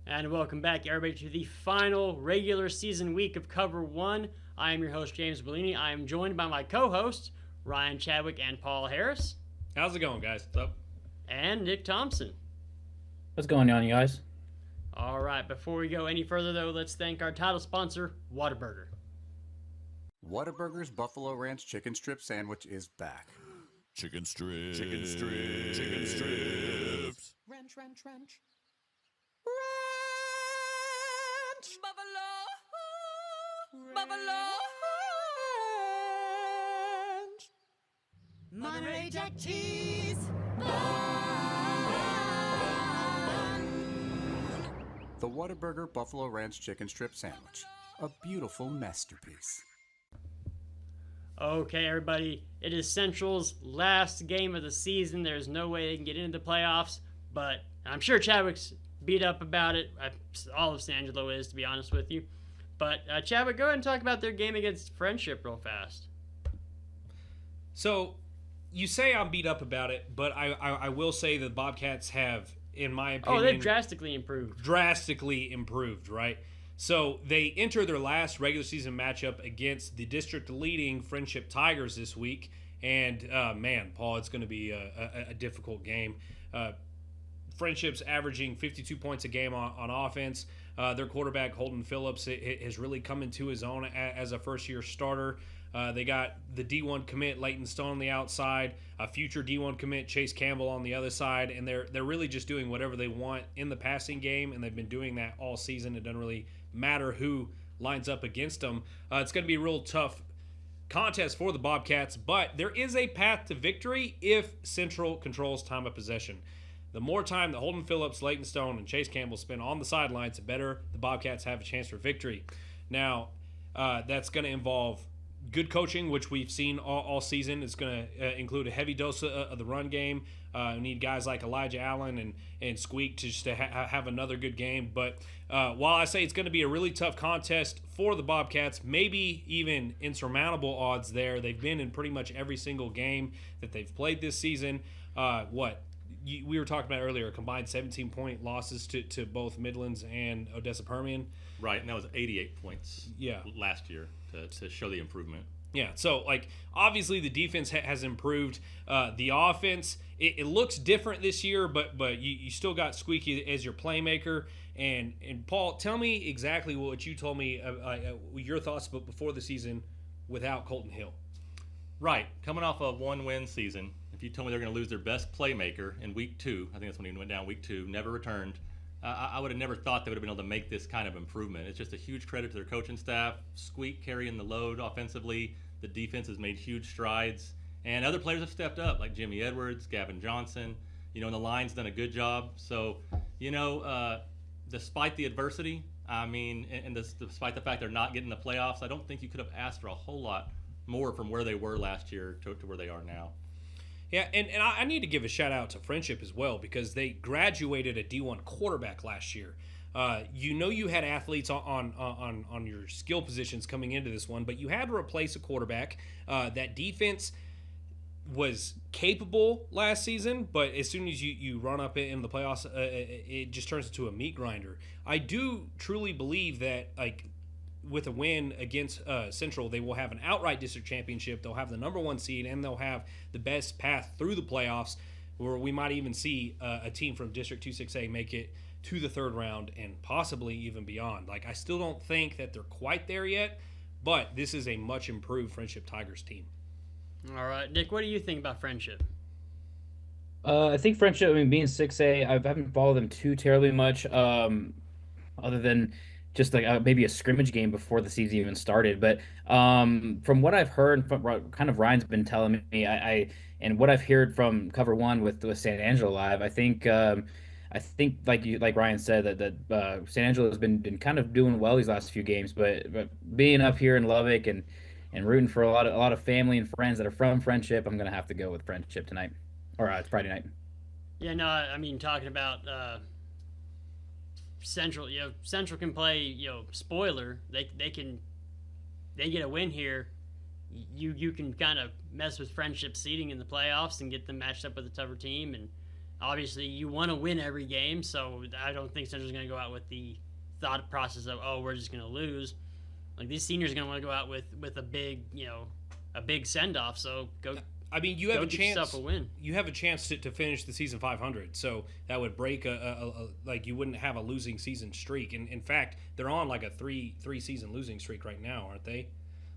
And welcome back, everybody, to the final regular season week of Cover 1. I am your host, James Bouligny. I am joined by my co-hosts, Ryan Chadwick and Paul Harris. How's it going, guys? What's up? And Nick Thompson. What's going on, you guys? All right, before we go any further, though, let's thank our title sponsor, Whataburger. Whataburger's Buffalo Ranch Chicken Strip Sandwich is back. Chicken strips. Chicken strips. Chicken strips. Ranch. Ranch. Buffalo Ranch. Monterey Jack cheese. The Whataburger Buffalo Ranch Chicken Strip Sandwich. A beautiful masterpiece. Okay, everybody, it is Central's last game of the season. There's no way they can get into the playoffs, but I'm sure Chadwick's beat up about it. All of San Angelo is, to be honest with you. But Chadwick, go ahead and talk about their game against Friendship real fast. So, you say I'm beat up about it, but I will say that the Bobcats have, in my opinion... Oh, they've drastically improved. Drastically improved, right? So, they enter their last regular season matchup against the district-leading Friendship Tigers this week. And, man, Paul, it's going to be a difficult game. Friendship's averaging 52 points a game on offense. Their quarterback, Holden Phillips, has really come into his own as a first-year starter. They got the D1 commit, Leighton Stone, on the outside, a future D1 commit, Chase Campbell, on the other side, and they're really just doing whatever they want in the passing game, and they've been doing that all season. It doesn't really matter who lines up against them. It's going to be a real tough contest for the Bobcats, but there is a path to victory if Central controls time of possession. The more time that Holden Phillips, Leighton Stone, and Chase Campbell spend on the sidelines, the better the Bobcats have a chance for victory. Now, that's going to involve good coaching, which we've seen all season. It's going to include a heavy dose of the run game. We need guys like Elijah Allen and Squeak to just to have another good game. But while I say it's going to be a really tough contest for the Bobcats, maybe even insurmountable odds there. They've been in pretty much every single game that they've played this season. We were talking about earlier, combined 17-point losses to both Midlands and Odessa Permian. Right, and that was 88 points last year to show the improvement. Yeah, so, obviously the defense has improved. The offense, it looks different this year, but you still got Squeaky as your playmaker. And Paul, tell me exactly what you told me, your thoughts before the season without Colton Hill. Right, coming off a one-win season, if you told me they're going to lose their best playmaker in week 2, I think that's when he went down week 2, never returned, I would have never thought they would have been able to make this kind of improvement. It's just a huge credit to their coaching staff, Squeak carrying the load offensively. The defense has made huge strides, and other players have stepped up, like Jimmy Edwards, Gavin Johnson, and the line's done a good job. So, despite the adversity, despite the fact they're not getting the playoffs, I don't think you could have asked for a whole lot more from where they were last year to where they are now. Yeah, and I need to give a shout out to Friendship as well, because they graduated a D1 quarterback last year. You had athletes on your skill positions coming into this one, but you had to replace a quarterback. That defense was capable last season, but as soon as you run up in the playoffs, it just turns into a meat grinder. I do truly believe that, with a win against Central, they will have an outright district championship. They'll have the number 1 seed, and they'll have the best path through the playoffs, where we might even see a team from District 2-6A make it to the third round and possibly even beyond. I still don't think that they're quite there yet, but this is a much improved Friendship Tigers team. All right, Nick, what do you think about Friendship? I think Friendship, being 6A, I haven't followed them too terribly much, other than just maybe a scrimmage game before the season even started. But from what I've heard, from what kind of Ryan's been telling me, and what I've heard from Cover 1 with San Angelo Live, I think like Ryan said that San Angelo has been kind of doing well these last few games, but being up here in Lubbock and rooting for a lot of family and friends that are from Friendship, I'm gonna have to go with Friendship tonight, or it's Friday night. Yeah, no, talking about Central, Central can play, spoiler. They get a win here. You can kind of mess with Friendship seeding in the playoffs and get them matched up with a tougher team, and obviously you want to win every game, so I don't think Central's going to go out with the thought process of, oh, we're just going to lose. Like, these seniors are going to want to go out with a big, a big send-off, so go. I mean, you have a get chance. yourself a win. You have a chance to finish the season 500, so that would break like you wouldn't have a losing season streak. And in fact, they're on like a three season losing streak right now, aren't they?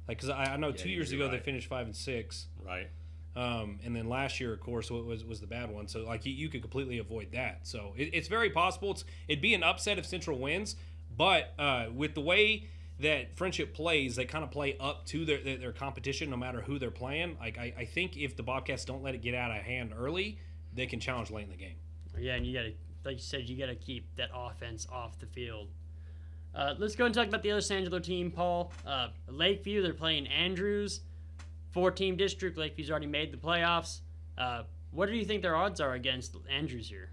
Like, because I know 2 years ago they finished 5-6, right? And then last year, of course, was the bad one. So like you could completely avoid that. So it's very possible. It'd be an upset if Central wins, but with the way that Friendship plays, they kind of play up to their competition no matter who they're playing. Like I think if the Bobcats don't let it get out of hand early, they can challenge late in the game. Yeah, and you got to, like you said, you got to keep that offense off the field. Let's go and talk about the other San Angelo team, Paul. Lakeview, they're playing Andrews, 4-team district. Lakeview's already made the playoffs. What do you think their odds are against Andrews here?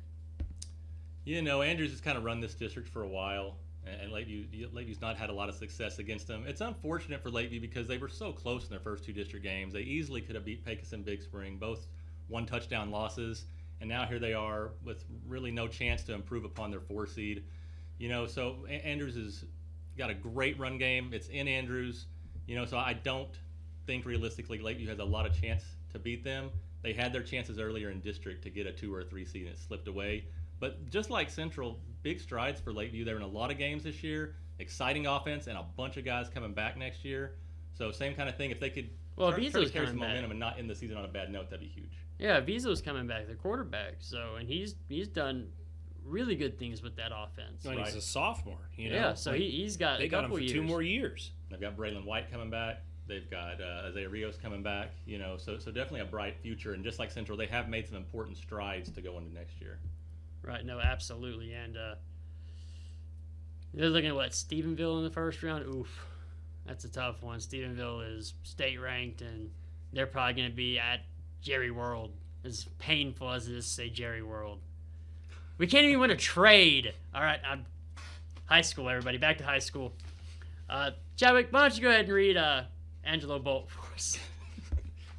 Andrews has kind of run this district for a while. And Lakeview's not had a lot of success against them. It's unfortunate for Lakeview because they were so close in their first 2 district games. They easily could have beat Pecos and Big Spring, both 1-touchdown losses. And now here they are with really no chance to improve upon their 4 seed. So Andrews has got a great run game. It's in Andrews. So I don't think realistically Lakeview has a lot of chance to beat them. They had their chances earlier in district to get a 2 or a 3 seed and it slipped away. But just like Central, big strides for Lakeview. They're in a lot of games this year. Exciting offense and a bunch of guys coming back next year. So same kind of thing. If they could try to carry some momentum and not end the season on a bad note, that'd be huge. Yeah, Vizo's coming back, the quarterback. So, and he's done really good things with that offense. Well, he's a sophomore. Yeah, so he's got they a couple got him for years. 2 more years. They've got Braylon White coming back. They've got Isaiah Rios coming back. So definitely a bright future. And just like Central, they have made some important strides to go into next year. Right, no, absolutely. And they're looking at Stephenville in the first round? Oof, that's a tough one. Stephenville is state ranked, and they're probably going to be at Jerry World. As painful as it is to say Jerry World. We can't even win a trade. All right, high school, everybody. Back to high school. Chadwick, why don't you go ahead and read Angelo Bolt for us?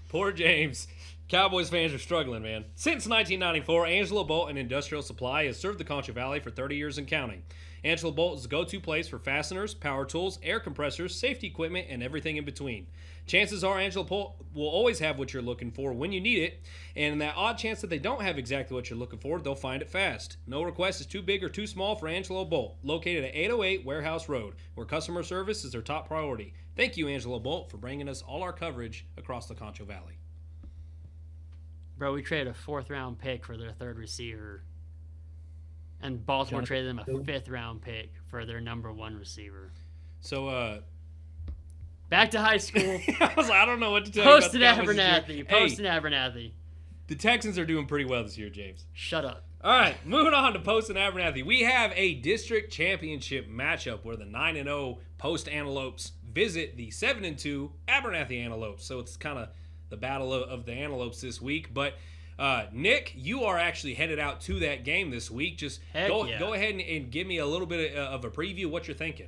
Poor James. Cowboys fans are struggling, man. Since 1994, Angelo Bolt and Industrial Supply has served the Concho Valley for 30 years and counting. Angelo Bolt is the go-to place for fasteners, power tools, air compressors, safety equipment, and everything in between. Chances are Angelo Bolt will always have what you're looking for when you need it, and in that odd chance that they don't have exactly what you're looking for, they'll find it fast. No request is too big or too small for Angelo Bolt, located at 808 Warehouse Road, where customer service is their top priority. Thank you, Angelo Bolt, for bringing us all our coverage across the Concho Valley. Bro, we traded a 4th-round pick for their 3rd receiver. And Baltimore traded them a 5th-round pick for their number 1 receiver. So, back to high school. I don't know what to tell you about the Cowboys Abernathy. Posted Abernathy. The Texans are doing pretty well this year, James. Shut up. All right, moving on to Post and Abernathy. We have a district championship matchup where the 9-0 Post Antelopes visit the 7-2 Abernathy Antelopes. So it's kind of the battle of the Antelopes this week. But Nick, you are actually headed out to that game this week. Just go ahead and give me a little bit of a preview of what you're thinking.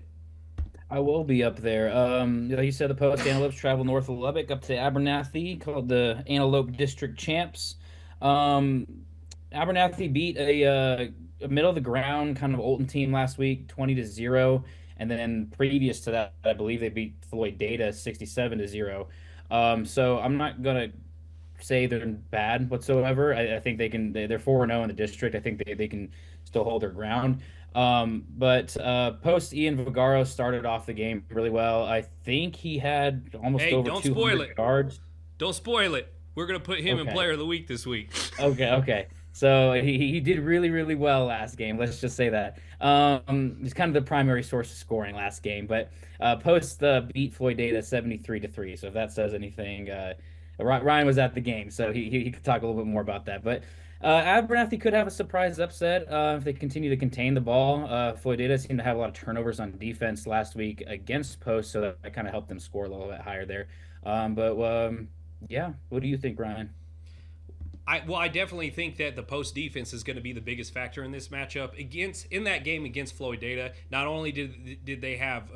I will be up there. Like you said, the Post Antelopes travel north of Lubbock up to Abernathy, called the Antelope District Champs. Abernathy beat a middle of the ground kind of Olton team last week, 20-0, and then previous to that, I believe they beat Floyd Data 67-0. So I'm not gonna say they're bad whatsoever. I think they can. They're 4-0 in the district. I think they can still hold their ground. But Post Ian Vigaro started off the game really well. I think he had almost over 200 yards. Don't spoil it. We're gonna put him in Player of the Week this week. Okay. So he did really, really well last game. Let's just say that. He's kind of the primary source of scoring last game. But Post beat Floyd Data 73-3. So if that says anything, Ryan was at the game, so he could talk a little bit more about that. But Abernathy could have a surprise upset if they continue to contain the ball. Floyd Data seemed to have a lot of turnovers on defense last week against Post, so that kind of helped them score a little bit higher there. Yeah, what do you think, Ryan? I definitely think that the Post defense is going to be the biggest factor in this matchup. In that game against Floyd Data, not only did they have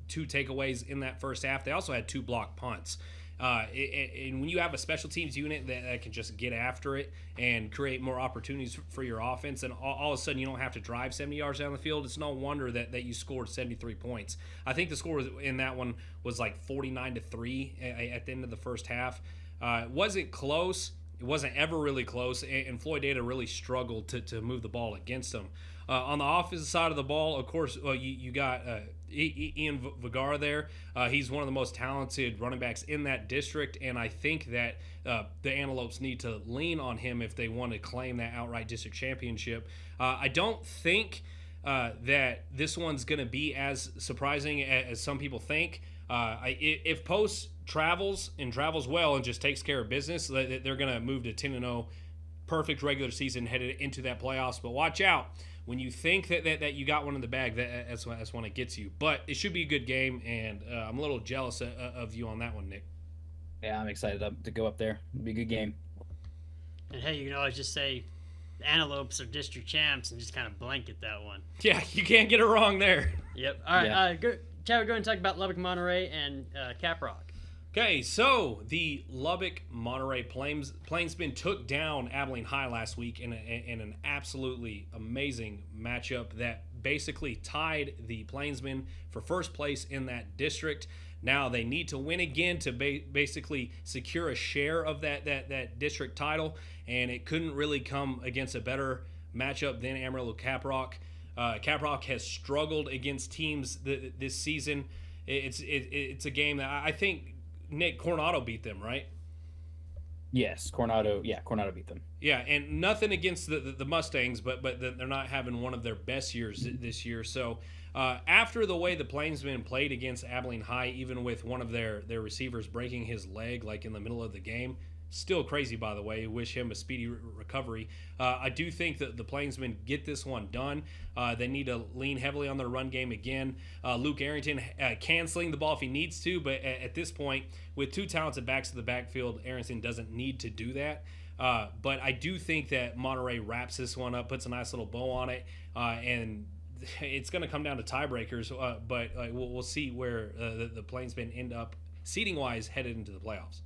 2 takeaways in that first half, they also had 2 blocked punts. And when you have a special teams unit that can just get after it and create more opportunities for your offense, and all of a sudden you don't have to drive 70 yards down the field, it's no wonder that you scored 73 points. I think the score in that one was like 49-3 at the end of the first half. It wasn't close. It wasn't ever really close, and Floyd Data really struggled to move the ball against them. On the offensive side of the ball, of course, you got Ian Vergara there. He's one of the most talented running backs in that district, and I think that the Antelopes need to lean on him if they want to claim that outright district championship. I don't think that this one's going to be as surprising as some people think. If Post travels well and just takes care of business, they're going to move to 10-0, perfect regular season headed into that playoffs. But watch out. When you think that you got one in the bag, that's when it gets you. But it should be a good game, and I'm a little jealous of you on that one, Nick. Yeah, I'm excited to go up there. It'll be a good game. And hey, you can always just say the Antelopes are district champs and just kind of blanket that one. Yeah, you can't get it wrong there. Yep. All right, Chad, we're going to talk about Lubbock Monterey and Caprock. Okay, so the Lubbock Monterey Plainsmen took down Abilene High last week in an absolutely amazing matchup that basically tied the Plainsmen for first place in that district. Now they need to win again to basically secure a share of that district title, and it couldn't really come against a better matchup than Amarillo Caprock. Caprock has struggled against teams this season. It's a game that I think Nick Coronado beat them, right? Yes, Coronado beat them. Yeah, and nothing against the Mustangs, but they're not having one of their best years this year. So after the way the Plainsmen played against Abilene High, even with one of their receivers breaking his leg like in the middle of the game, still crazy, by the way. Wish him a speedy recovery. I do think that the Plainsmen get this one done. They need to lean heavily on their run game again. Luke Arrington canceling the ball if he needs to, but at this point, with two talented backs to the backfield, Arrington doesn't need to do that. But I do think that Monterey wraps this one up, puts a nice little bow on it, and it's going to come down to tiebreakers. But we'll see where the Plainsmen end up seeding-wise headed into the playoffs.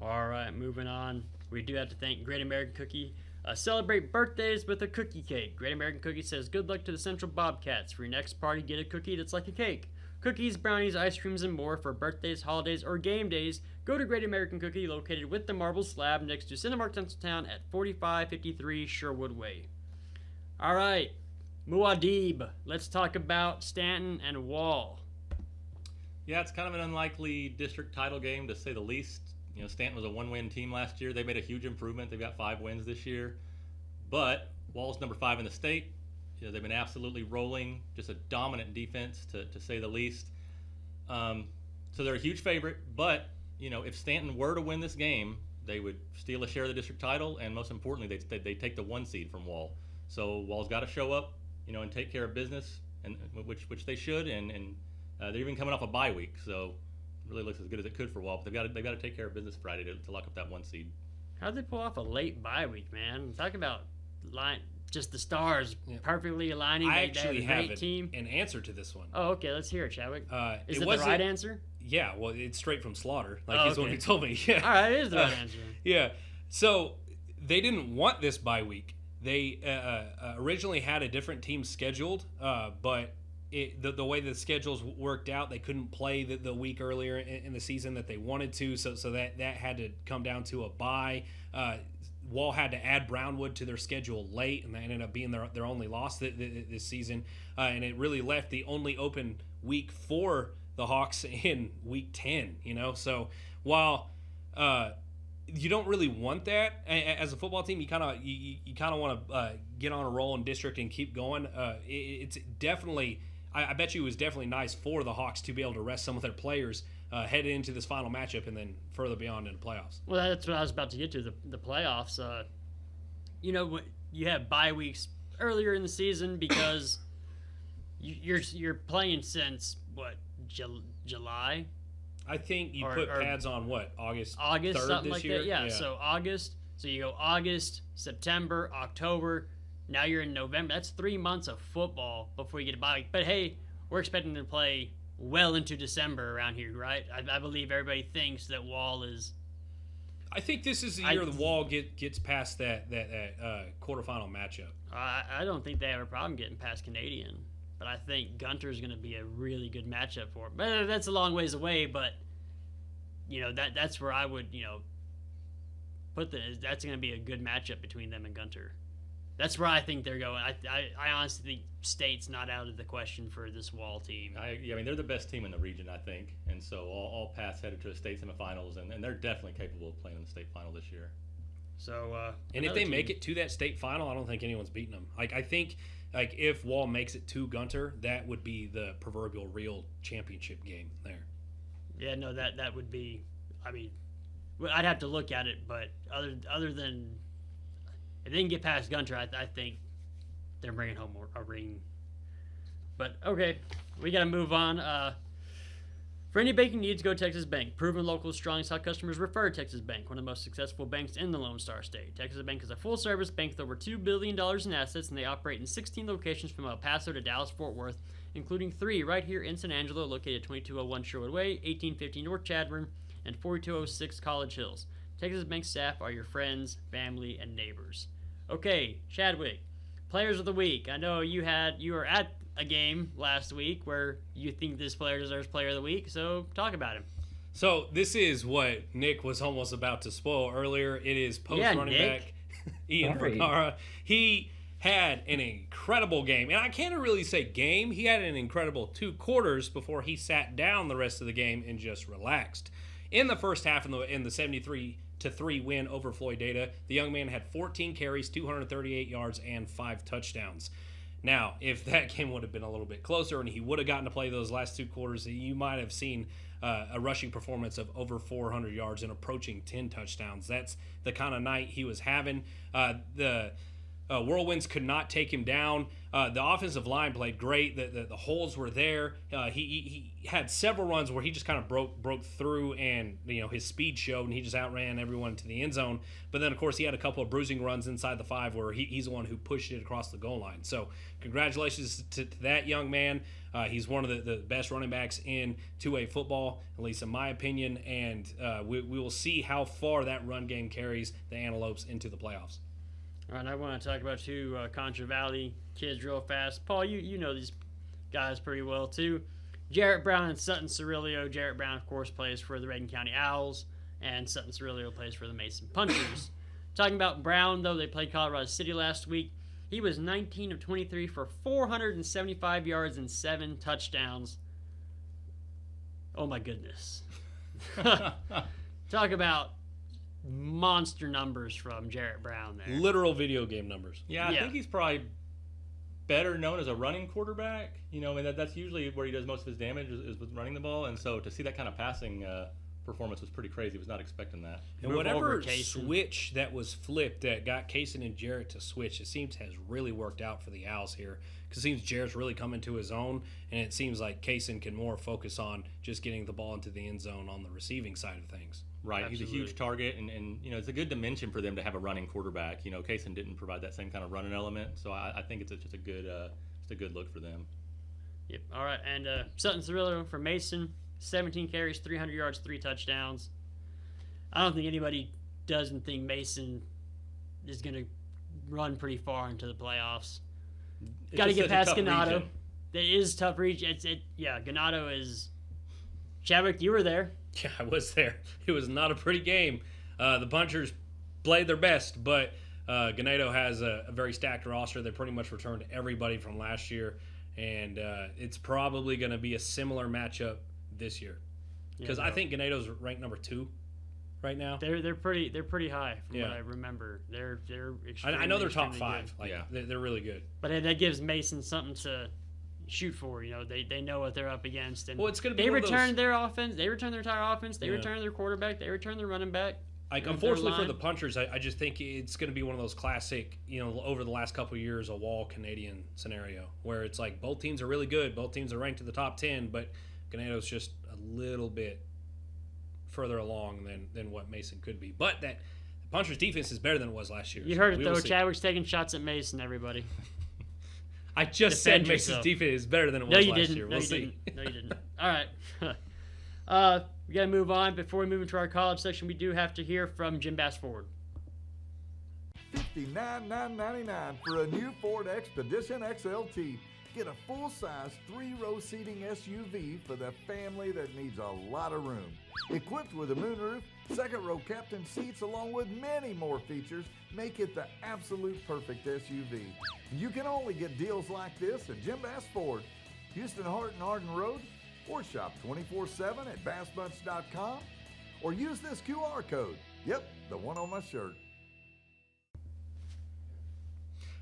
All right, moving on. We do have to thank Great American Cookie. Celebrate birthdays with a cookie cake. Great American Cookie says, good luck to the Central Bobcats. For your next party, get a cookie that's like a cake. Cookies, brownies, ice creams, and more for birthdays, holidays, or game days. Go to Great American Cookie, located with the marble slab next to Cinemark Tinseltown at 4553 Sherwood Way. All right, Muad'Dib. Let's talk about Stanton and Wall. Yeah, it's kind of an unlikely district title game, to say the least. You know, Stanton was a one-win team last year. They made a huge improvement. They've got 5 wins this year. But Wall's number 5 in the state. You know, they've been absolutely rolling, just a dominant defense, to say the least. So they're a huge favorite. But, you know, if Stanton were to win this game, they would steal a share of the district title, and most importantly, they take the 1 seed from Wall. So Wall's got to show up, you know, and take care of business, and which they should. And they're even coming off a bye week, so really looks as good as it could for Wall, but they've got to take care of business Friday to lock up that 1 seed. How'd they pull off a late bye week, man? Talk about just the stars perfectly aligning. I actually have team. An answer to this one. Oh, okay. Let's hear it, Chadwick. Is it the right right answer? Yeah, well, it's straight from Slaughter. He's the one who told me. Yeah. All right, it is the right answer. Yeah. So they didn't want this bye week. They originally had a different team scheduled, but the way the schedules worked out, they couldn't play the week earlier in the season that they wanted to, so that had to come down to a bye. Wall had to add Brownwood to their schedule late, and that ended up being their only loss this season, and it really left the only open week for the Hawks in week 10. You know, so while you don't really want that as a football team, you kind of want to get on a roll in district and keep going. It's definitely. I bet you it was definitely nice for the Hawks to be able to rest some of their players headed into this final matchup and then further beyond in the playoffs. Well, that's what I was about to get to, the playoffs. You know, you have bye weeks earlier in the season because you're playing since, what, July? I think you put pads on, what, August 3rd something this like year? That. Yeah, so August. So you go August, September, October. Now you're in November. That's 3 months of football before you get a bye week. But hey, we're expecting to play well into December around here, right? I believe everybody thinks that Wall is. I think this is the year the Wall gets past that quarterfinal matchup. I don't think they have a problem getting past Canadian, but I think Gunter is going to be a really good matchup for them. But that's a long ways away. But that's where I would put that's going to be a good matchup between them and Gunter. That's where I think they're going. I honestly think State's not out of the question for this Wall team. I mean, they're the best team in the region, I think. And so all paths headed to the state semifinals, and they're definitely capable of playing in the state final this year. So, and if they make it to that state final, I don't think anyone's beating them. I think if Wall makes it to Gunter, that would be the proverbial real championship game there. Yeah, no, that would be. I mean, I'd have to look at it, but other than. If they can get past Gunter, I think they're bringing home a ring. But, okay, we got to move on. For any banking needs, go Texas Bank. Proven local, strong, is how customers refer Texas Bank, one of the most successful banks in the Lone Star State. Texas Bank is a full-service bank with over $2 billion in assets, and they operate in 16 locations from El Paso to Dallas-Fort Worth, including 3 right here in San Angelo, located at 2201 Sherwood Way, 1850 North Chadbourne, and 4206 College Hills. Texas Bank staff are your friends, family, and neighbors. Okay, Chadwick, players of the week. I know you were at a game last week where you think this player deserves player of the week, so talk about him. So this is what Nick was almost about to spoil earlier. It is running back Ian Vergara. He had an incredible game, and I can't really say game. He had an incredible 2 quarters before he sat down the rest of the game and just relaxed. In the first half, in the 73-3 win over Floyd Data, the young man had 14 carries, 238 yards, and 5 touchdowns. Now, if that game would have been a little bit closer and he would have gotten to play those last 2 quarters, you might have seen a rushing performance of over 400 yards and approaching 10 touchdowns. That's the kind of night he was having. The Whirlwinds could not take him down. The offensive line played great. The holes were there. He had several runs where he just kind of broke through, and his speed showed, and he just outran everyone to the end zone. But then, of course, he had a couple of bruising runs inside the 5 where he's the one who pushed it across the goal line. So congratulations to that young man. He's one of the best running backs in 2A football, at least in my opinion, and we will see how far that run game carries the Antelopes into the playoffs. All right, I want to talk about 2 Concho Valley kids real fast. Paul, you know these guys pretty well, too. Jarrett Brown and Sutton Cirillo. Jarrett Brown, of course, plays for the Reagan County Owls, and Sutton Cirillo plays for the Mason Punchers. Talking about Brown, though, they played Colorado City last week. He was 19 of 23 for 475 yards and 7 touchdowns. Oh, my goodness. Talk about monster numbers from Jarrett Brown there. Literal video game numbers. Yeah, I think he's probably better known as a running quarterback. I mean, that's usually where he does most of his damage is with running the ball. And so to see that kind of passing performance was pretty crazy. I was not expecting that. And whatever switch that was flipped that got Kaysen and Jarrett to switch, it seems has really worked out for the Owls here. Because it seems Jarrett's really come into his own, and it seems like Kaysen can more focus on just getting the ball into the end zone on the receiving side of things. Right, Absolutely. He's a huge target, and it's a good dimension for them to have a running quarterback. Kaysen didn't provide that same kind of running element, so I think it's just a good look for them. Yep. All right, and Sutton Cirillo for Mason, 17 carries, 300 yards, 3 touchdowns. I don't think anybody doesn't think Mason is going to run pretty far into the playoffs. Got to get past Ganado. It is tough reach. Ganado is. Chadwick, you were there. Yeah, I was there. It was not a pretty game. The Punchers played their best, but Ganado has a very stacked roster. They pretty much returned everybody from last year, and it's probably going to be a similar matchup this year. Because I think Ganado's ranked number 2 right now. They're pretty high from what I remember. They're extremely, I know they're top 5. Good. They're really good. But that gives Mason something to shoot for. They know what they're up against, and it's going to be they returned their offense. They returned their entire offense. They returned their quarterback. They returned their running back. Unfortunately for the Punchers, I just think it's going to be one of those classic, over the last couple of years, a Wall Canadian scenario where it's like both teams are really good. Both teams are ranked in the top 10, but Ganado's just a little bit further along than what Mason could be. But the Punchers' defense is better than it was last year. You heard it, though. Chadwick's taking shots at Mason, everybody. I just said Mason's defense is better than it was last year. We'll see. No, you didn't. All right. We got to move on. Before we move into our college section, we do have to hear from Jim Bass Ford. $59,999 for a new Ford Expedition XLT. Get a full-size 3-row seating SUV for the family that needs a lot of room. Equipped with a moonroof, second-row captain seats, along with many more features, make it the absolute perfect SUV. You can only get deals like this at Jim Bass Ford, Houston Hart and Arden Road, or shop 24/7 at bassbunch.com, or use this QR code. Yep, the one on my shirt.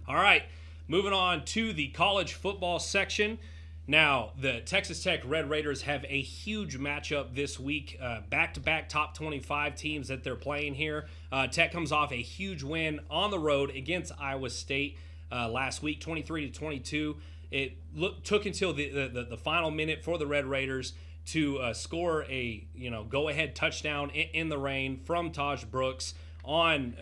All right, moving on to the college football section. Now, the Texas Tech Red Raiders have a huge matchup this week. Back-to-back top 25 teams that they're playing here. Tech comes off a huge win on the road against Iowa State last week, 23-22. It took until the final minute for the Red Raiders to score a go-ahead touchdown in the rain from Taj Brooks on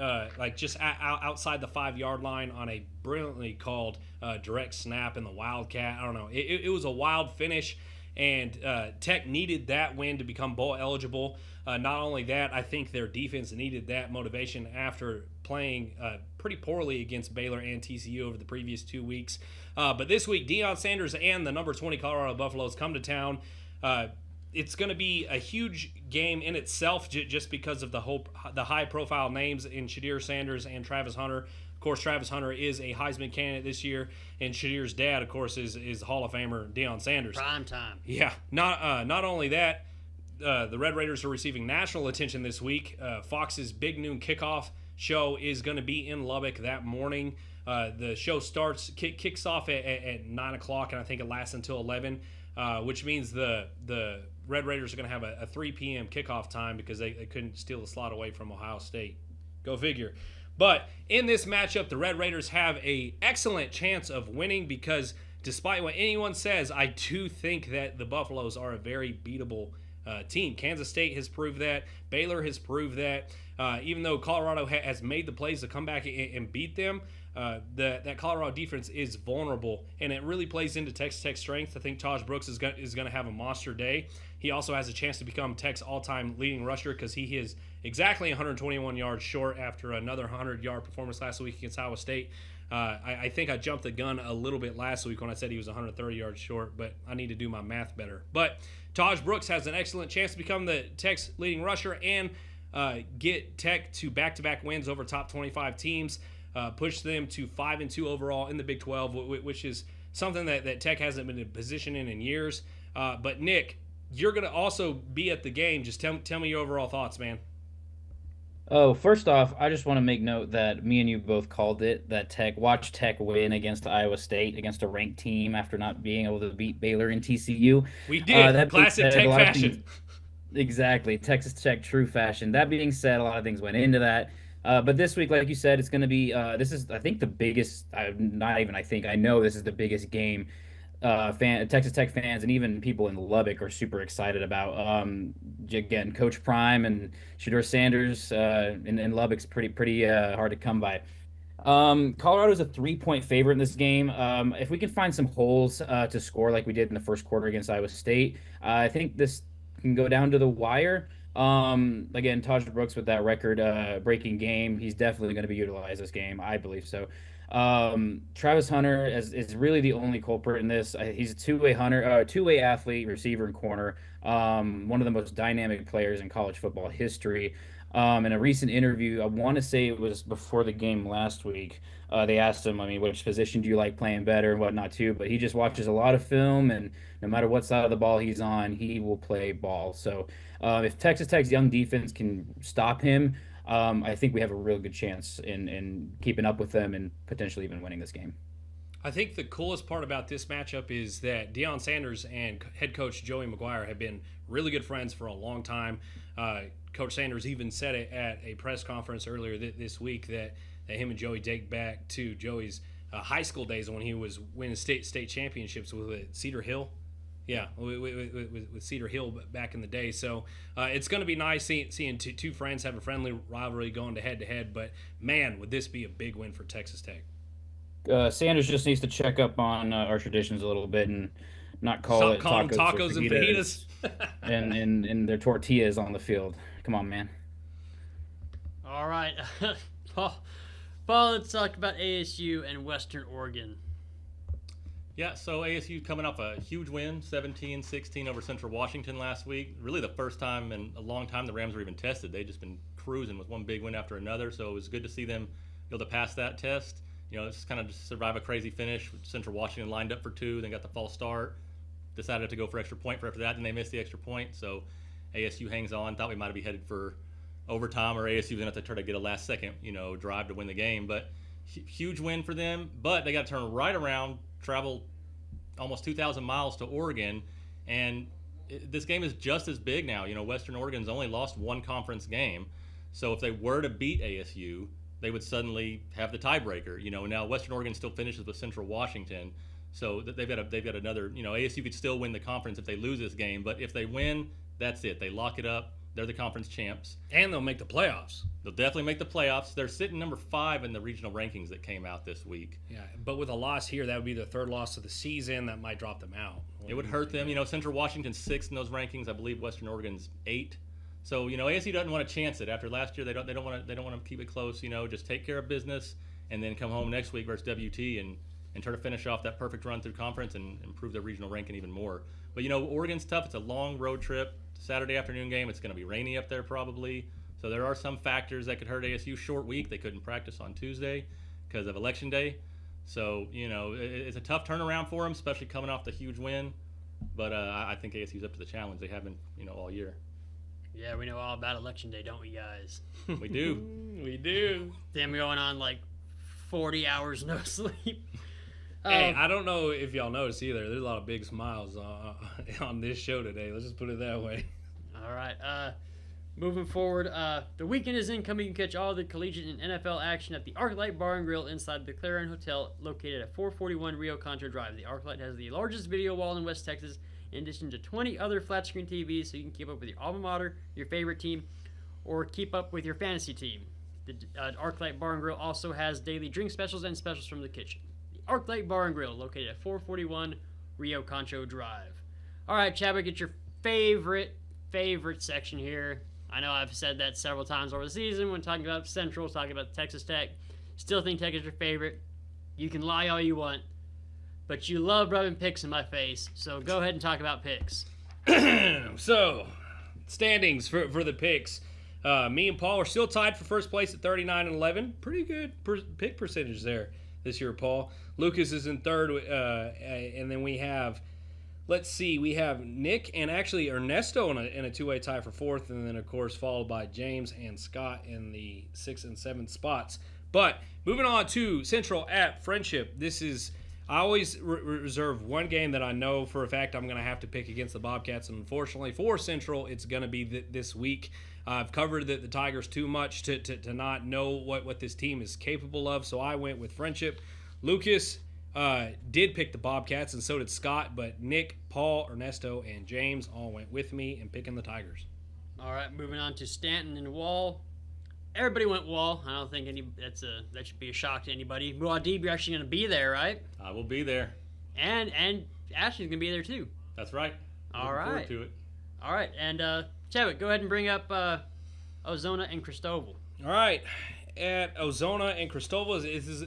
just outside the 5-yard line on a brilliantly called direct snap in the Wildcat. I don't know. It was a wild finish, and Tech needed that win to become bowl eligible. Not only that, I think their defense needed that motivation after playing pretty poorly against Baylor and TCU over the previous 2 weeks. But this week, Deion Sanders and the number 20 Colorado Buffaloes come to town. It's going to be a huge game in itself just because of the high-profile names in Shadir Sanders and Travis Hunter. Of course, Travis Hunter is a Heisman candidate this year, and Shadir's dad, of course, is Hall of Famer Deion Sanders. Prime time. Yeah. Not only that, the Red Raiders are receiving national attention this week. Fox's Big Noon Kickoff show is going to be in Lubbock that morning. The show kicks off at 9 o'clock, and I think it lasts until 11, which means the Red Raiders are going to have a 3 p.m. kickoff time because they couldn't steal the slot away from Ohio State. Go figure. But in this matchup, the Red Raiders have an excellent chance of winning because despite what anyone says, I do think that the Buffaloes are a very beatable team. Kansas State has proved that. Baylor has proved that. Even though Colorado has made the plays to come back and beat them, that Colorado defense is vulnerable, and it really plays into Texas Tech's strength. I think Taj Brooks is going to have a monster day. He also has a chance to become Tech's all-time leading rusher because he is exactly 121 yards short after another 100-yard performance last week against Iowa State. I think I jumped the gun a little bit last week when I said he was 130 yards short, but I need to do my math better. But Taj Brooks has an excellent chance to become the Tech's leading rusher and get Tech to back-to-back wins over top 25 teams, push them to 5-2 overall in the Big 12, which is something that Tech hasn't been in a position in years. But Nick, you're going to also be at the game. Just tell me your overall thoughts, man. Oh, first off, I just want to make note that me and you both called it, that watch Tech win against Iowa State, against a ranked team after not being able to beat Baylor and TCU. We did. Classic Tech fashion. Exactly. Texas Tech true fashion. That being said, a lot of things went into that. But this week, like you said, it's going to be, this is, I think, the biggest, I know this is the biggest game Texas Tech fans and even people in Lubbock are super excited about. Again, Coach Prime and Shadir Sanders in Lubbock's pretty hard to come by. Colorado's a 3-point favorite in this game. If we can find some holes to score like we did in the first quarter against Iowa State, I think this can go down to the wire. Again, Taj Brooks with that record-breaking game, he's definitely going to be utilized this game. I believe so. Travis Hunter is really the only culprit in this. He's a two-way athlete, receiver, and corner. One of the most dynamic players in college football history. In a recent interview, I want to say it was before the game last week, they asked him, which position do you like playing better and whatnot too, but he just watches a lot of film, and no matter what side of the ball he's on, he will play ball. So if Texas Tech's young defense can stop him, I think we have a real good chance in keeping up with them and potentially even winning this game. I think the coolest part about this matchup is that Deion Sanders and head coach Joey McGuire have been really good friends for a long time. Coach Sanders even said it at a press conference earlier this week that him and Joey date back to Joey's high school days when he was winning state championships with Cedar Hill. Yeah, with Cedar Hill back in the day. So it's going to be nice seeing two friends have a friendly rivalry going to head-to-head. But, man, would this be a big win for Texas Tech. Sanders just needs to check up on our traditions a little bit and not call it Call them tacos tacos and fajitas. and their tortillas on the field. Come on, man. All right, Paul, let's talk about ASU and Western Oregon. Yeah, so ASU coming off a huge win, 17-16 over Central Washington last week. Really the first time in a long time the Rams were even tested. They'd just been cruising with one big win after another, so it was good to see them be able to pass that test. It's kind of just survive a crazy finish. Central Washington lined up for 2, then got the false start, decided to go for extra point for after that, and they missed the extra point. So ASU hangs on. Thought we might be headed for overtime, or ASU was going to have to try to get a last-second, drive to win the game. But huge win for them. But they got to turn right around, travel almost 2,000 miles to Oregon, and this game is just as big now. Western Oregon's only lost one conference game, so if they were to beat ASU, they would suddenly have the tiebreaker. Now Western Oregon still finishes with Central Washington, so they've got another. ASU could still win the conference if they lose this game, but if they win, that's it. They lock it up. They're the conference champs. And they'll make the playoffs. They'll definitely make the playoffs. They're sitting number 5 in the regional rankings that came out this week. Yeah, but with a loss here, that would be their 3rd loss of the season. That might drop them out. It would hurt them. Central Washington's 6th in those rankings. I believe Western Oregon's 8. So ASU doesn't want to chance it. After last year, they don't want to keep it close. Just take care of business and then come home next week versus WT and try to finish off that perfect run through conference and improve their regional ranking even more. But Oregon's tough. It's a long road trip. Saturday afternoon game. It's going to be rainy up there probably. So there are some factors that could hurt ASU. Short week. They couldn't practice on Tuesday because of Election Day. So, it's a tough turnaround for them, especially coming off the huge win. But I think ASU's up to the challenge. They have been, all year. Yeah, we know all about Election Day, don't we, guys? We do. We do. Damn, going on like 40 hours no sleep. Hey, I don't know if y'all noticed either. There's a lot of big smiles on this show today. Let's just put it that way. All right. Moving forward, the weekend is incoming. You can catch all the collegiate and NFL action at the ArcLight Bar and Grill inside the Clarion Hotel located at 441 Rio Concho Drive. The ArcLight has the largest video wall in West Texas, in addition to 20 other flat-screen TVs, so you can keep up with your alma mater, your favorite team, or keep up with your fantasy team. The ArcLight Bar and Grill also has daily drink specials and specials from the kitchen. ArcLight Bar and Grill, located at 441 Rio Concho Drive. All right, Chadwick, it's your favorite section here. I know I've said that several times over the season when talking about Central, talking about Texas Tech. Still think Tech is your favorite. You can lie all you want, but you love rubbing picks in my face, so go ahead and talk about picks. So, standings for the picks. Me and Paul are still tied for first place at 39-11. Pretty good pick percentage there this year, Paul. Lucas is in 3rd, and then we have, we have Nick and actually Ernesto in a 2-way tie for 4th, and then, of course, followed by James and Scott in the 6th and 7th spots. But moving on to Central at Friendship, I always reserve one game that I know for a fact I'm going to have to pick against the Bobcats, and unfortunately for Central, it's going to be this week. I've covered the Tigers too much to not know what this team is capable of, so I went with Friendship. Lucas did pick the Bobcats, and so did Scott, but Nick, Paul, Ernesto, and James all went with me in picking the Tigers. All right, moving on to Stanton and Wall. Everybody went Wall. I don't think that should be a shock to anybody. Muad'Dib, you're actually going to be there, right? I will be there. And Ashley's going to be there too. That's right. All right. Looking forward to it. All right, and Chadwick, go ahead and bring up Ozona and Christoval. All right. At Ozona and Christoval,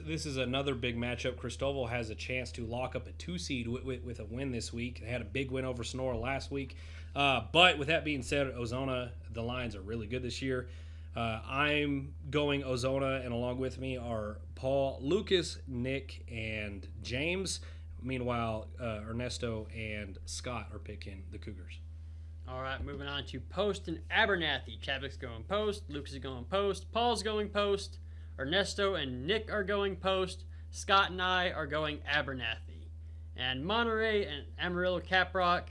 this is another big matchup. Christoval has a chance to lock up a 2 seed with a win this week. They had a big win over Sonora last week. But with that being said, Ozona, the Lions are really good this year. I'm going Ozona, and along with me are Paul, Lucas, Nick, and James. Meanwhile, Ernesto and Scott are picking the Cougars. All right, moving on to Post and Abernathy. Chadwick's going Post, Lucas is going Post, Paul's going Post, Ernesto and Nick are going Post, Scott and I are going Abernathy. And Monterey and Amarillo Caprock,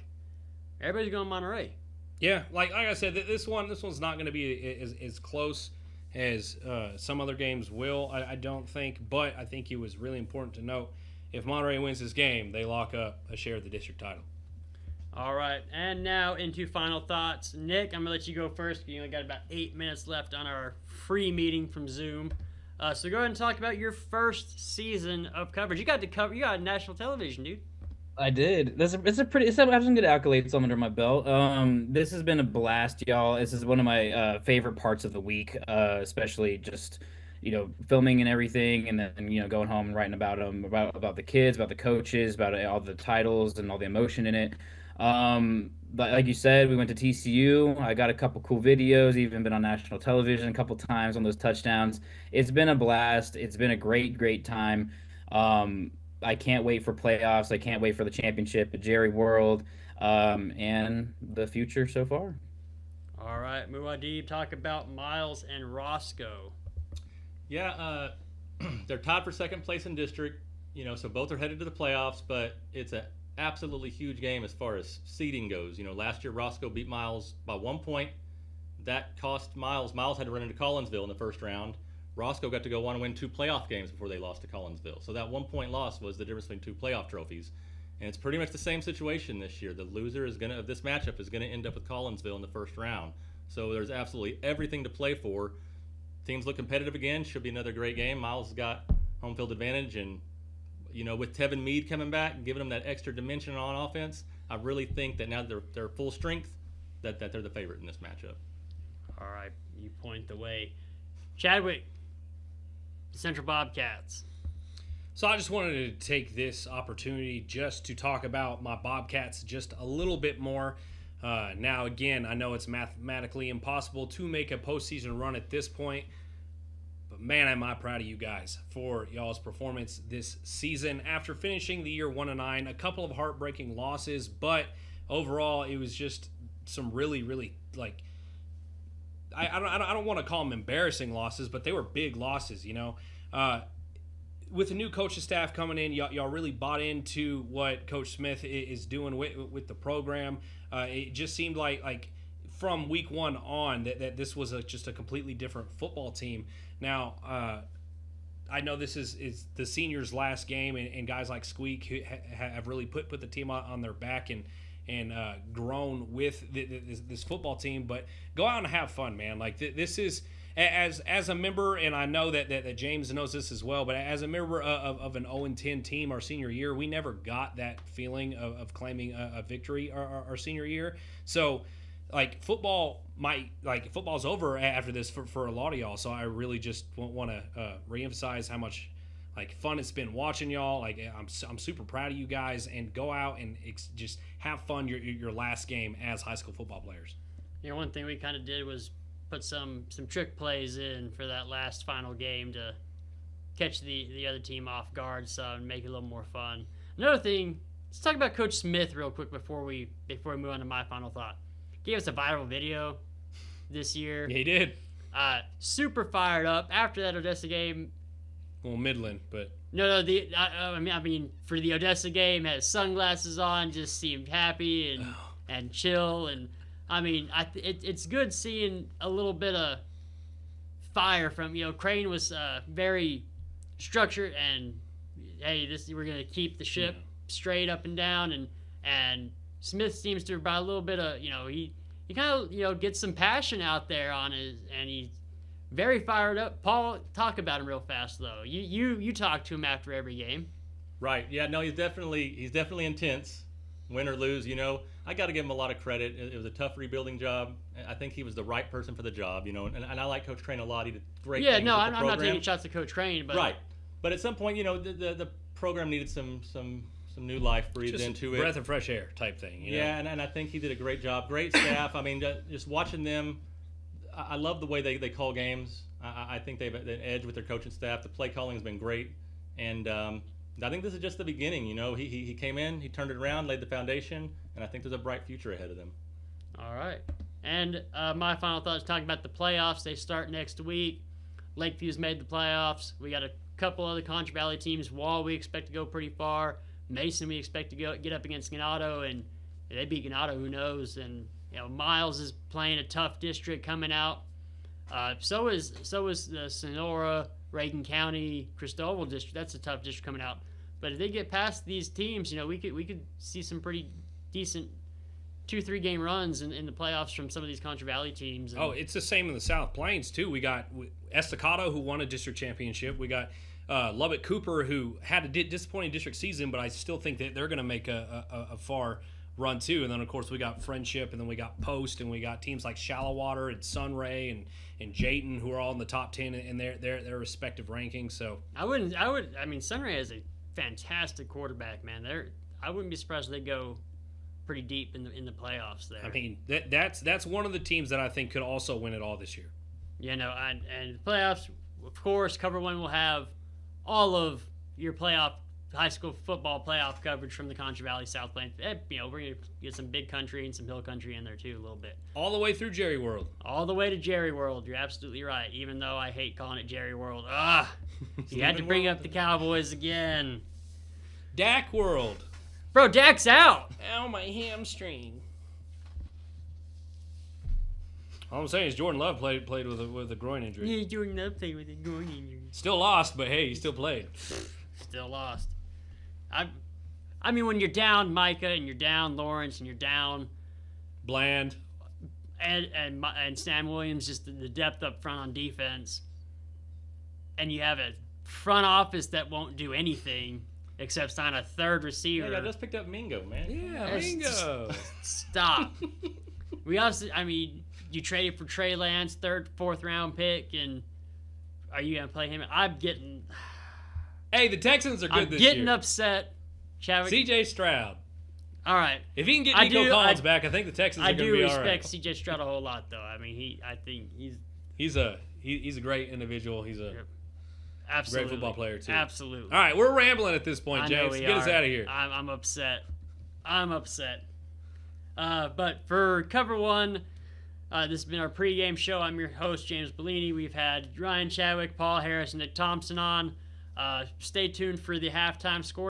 everybody's going Monterey. Yeah, like I said, this one's not going to be as close as some other games will, I don't think. But I think it was really important to note, if Monterey wins this game, they lock up a share of the district title. All right, and now into final thoughts. Nick, I'm going to let you go first. You only got about 8 minutes left on our free meeting from Zoom. So go ahead and talk about your first season of coverage. You got national television, dude. I did. I have some good accolades under my belt. This has been a blast, y'all. This is one of my favorite parts of the week, especially just filming and everything, and then going home and writing about them, about the kids, about the coaches, about all the titles and all the emotion in it. But like you said, we went to TCU. I got a couple cool videos, even been on national television a couple times on those touchdowns. It's been a blast. It's been a great time. Um, I can't wait for playoffs. I can't wait for the championship at Jerry World, and the future so far. All right, Muad'Dib, talk about Miles and Roscoe. Yeah, they're tied for second place in district. So both are headed to the playoffs, but it's an absolutely huge game as far as seeding goes. Last year Roscoe beat Miles by 1 point. That cost Miles. Miles had to run into Collinsville in the first round. Roscoe got to go on and win 2 playoff games before they lost to Collinsville. So that 1 point loss was the difference between 2 playoff trophies. And it's pretty much the same situation this year. The loser of this matchup is gonna end up with Collinsville in the first round. So there's absolutely everything to play for. Teams look competitive again. Should be another great game. Miles has got home field advantage, and with Tevin Meade coming back and giving them that extra dimension on offense, I really think that now that they're full strength, that they're the favorite in this matchup. All right, you point the way. Chadwick, the Central Bobcats. So I just wanted to take this opportunity just to talk about my Bobcats just a little bit more. Now, again, I know it's mathematically impossible to make a postseason run at this point, but man, am I proud of you guys for y'all's performance this season. After finishing the year 1-9, a couple of heartbreaking losses, but overall, it was just some really, really I don't want to call them embarrassing losses, but they were big losses. With the new coaching staff coming in, y'all really bought into what Coach Smith is doing with the program. It just seemed like from week 1 on that this was just a completely different football team. Now, I know this is the seniors' last game, and guys like Squeak who have really put the team on their back and grown with this football team. But go out and have fun, man. This is as a member, and I know that James knows this as well, but as a member of an 0-10 team our senior year, we never got that feeling of claiming a victory our senior year. So football's over after this for a lot of y'all. So I really just want to reemphasize how much fun it's been watching y'all. I'm super proud of you guys, and go out and just have fun your last game as high school football players. One thing we kind of did was put some trick plays in for that last final game to catch the other team off guard, and make it a little more fun. Another thing, let's talk about Coach Smith real quick before we move on to my final thought. Gave us a viral video this year. Yeah, he did. Super fired up after that Odessa game. Well, Midland, but no. I mean, for the Odessa game, had his sunglasses on, just seemed happy and chill, and I mean, it's good seeing a little bit of fire from Crane was very structured, and hey, we're gonna keep the ship straight up and down, and Smith seems to provide a little bit of he kind of gets some passion out there on his, and he's very fired up. Paul, talk about him real fast though. You talk to him after every game. Right. Yeah. No. He's definitely intense, win or lose. I got to give him a lot of credit. It was a tough rebuilding job. I think he was the right person for the job. And I like Coach Crane a lot. He did great. Yeah. things No, with I'm not taking shots at Coach Crane, but right. But at some point, the program needed some new life breathed just into it. Breath of fresh air type thing. Yeah, and I think he did a great job. Great staff. I mean, just watching them, I love the way they call games. I think they've an edge with their coaching staff. The play calling has been great, and I think this is just the beginning. He came in, he turned it around, laid the foundation, and I think there's a bright future ahead of them. All right. And my final thought is talking about the playoffs. They start next week. Lakeview's made the playoffs. We got a couple other Concho Valley teams. Wall, we expect to go pretty far. Mason, we expect to get up against Ganado, and if they beat Ganado, who knows? And Miles is playing a tough district coming out. So is the Sonora, Reagan County, Christoval district. That's a tough district coming out. But if they get past these teams, we could see some pretty decent 2-3 game runs in the playoffs from some of these Concho Valley teams. It's the same in the South Plains too. We got Estacado, who won a district championship. We got Lubbock Cooper, who had a disappointing district season, but I still think that they're going to make a far run too. And then of course we got Friendship, and then we got Post, and we got teams like Shallowater and Sunray and Jayton, who are all in the top 10 in their respective rankings. So I mean, Sunray has a fantastic quarterback, man. I wouldn't be surprised if they go pretty deep in the playoffs there. I mean, that's one of the teams that I think could also win it all this year. You know, and the playoffs, of course, Cover1 will have all of your high school football playoff coverage from the Concho Valley, South Plains. You know, we're going to get some big country and some hill country in there too a little bit. All the way through Jerry World. All the way to Jerry World. You're absolutely right. Even though I hate calling it Jerry World. You had to bring up the Cowboys again. Dak World. Bro, Dak's out. Ow, my hamstring. All I'm saying is Jordan Love played with a groin injury. Yeah, Jordan Love played with a groin injury. Still lost, but hey, he still played. Still lost. I mean, when you're down Micah and you're down Lawrence and you're down Bland and Sam Williams, just the depth up front on defense, and you have a front office that won't do anything except sign a third receiver. Yeah, I just picked up Mingo, man. Yeah, Mingo. Stop. We also, I mean, you traded for Trey Lance, fourth round pick, and are you gonna play him? Hey, the Texans are good this year. I'm getting year. Upset. Chadwick. C.J. Stroud. All right. If he can get Nico Collins back, I think the Texans are going to be all right. I do respect C.J. Stroud a whole lot, though. I mean, I think he's a great individual. He's a great football player too. Absolutely. All right, we're rambling at this point, James. Get us out of here. I'm upset. But for Cover1, this has been our pregame show. I'm your host, James Bouligny. We've had Ryan Chadwick, Paul Harris, and Nick Thompson on. Stay tuned for the halftime score.